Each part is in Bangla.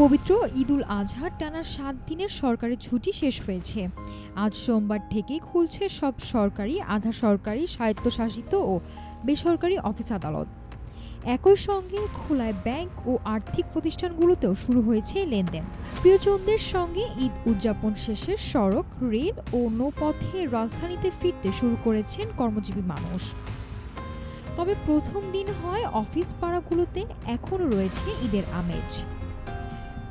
পবিত্র ঈদুল আজহার টানা ৭ দিনের সরকারি ছুটি শেষ হয়েছে। আজ সোমবার থেকে খুলছে সব সরকারি, আধা সরকারি, স্বায়ত্তশাসিত ও বেসরকারি অফিস আদালত। একই সঙ্গে খোলায় ব্যাংক ও আর্থিক প্রতিষ্ঠানগুলোতেও শুরু হয়েছে লেনদেন। প্রিয়জনদের সঙ্গে ঈদ উদযাপন শেষে সড়ক, রেল ও নৌপথে রাজধানীতে ফিরতে শুরু করেছেন কর্মজীবী মানুষ। তবে প্রথম দিন হয় অফিস পাড়াগুলোতে এখনও রয়েছে ঈদের আমেজ।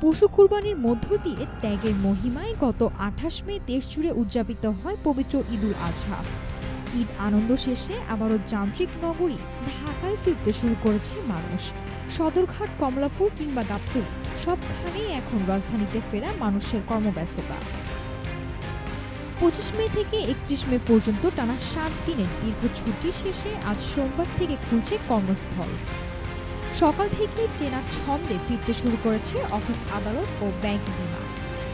পশু কুরবানির মধ্য দিয়ে ত্যাগের মহিমায় গত ২৮ মে দেশজুড়ে উদযাপিত হয় পবিত্র ঈদুল আজহা। ঈদ আনন্দ শেষে আবারও যান্ত্রিক নগরী ঢাকায় ফিরতে শুরু করেছে মানুষ। সদরঘাট, কমলাপুর কিংবা গাবতলী সবখানেই এখন রাজধানীতে ফেরা মানুষের কর্মব্যস্ততা। ২৫ মে থেকে ৩১ মে পর্যন্ত টানা ৭ দিনের দীর্ঘ ছুটি শেষে আজ সোমবার থেকে খুলছে কর্মস্থল। সকাল থেকে চেনা ছন্দে ফিরতে শুরু করেছে অফিস, আদালত ও ব্যাংক বিমা।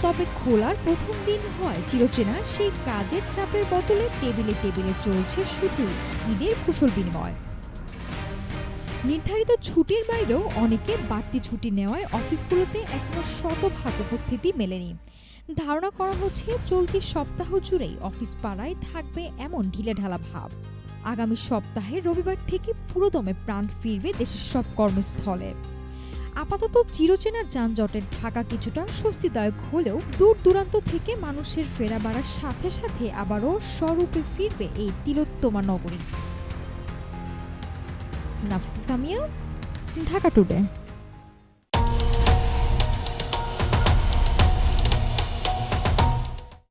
তবে খোলার প্রথম দিন হয় চিরচেনা সেই কাজের চাপের বদলে টেবিলে টেবিলে চলছে শুধু ঈদের কুশল বিনিময়। নির্ধারিত ছুটির বাইরেও অনেকে বাড়তি ছুটি নেওয়ায় অফিসগুলোতে এখনো শতভাগ উপস্থিতি মেলেনি। ধারণা করা হচ্ছে চলতি সপ্তাহ জুড়েই অফিস পাড়ায় থাকবে এমন ঢিলেঢালা ভাব। আগামী সপ্তাহে রবিবার থেকে পুরোদমে প্রাণ ফিরবে দেশের সব কর্মস্থলে। আপাতত চিরচেনা যানজটের ঢাকা কিছুটা স্বস্তিদায়ক হলেও দূর দূরান্ত থেকে মানুষের ফেরা বাড়ার সাথে সাথে আবারও স্বরূপে ফিরবে এই তিলোত্তমা নগরী। নাফিসা সামিয়া, ঢাকা টুডে।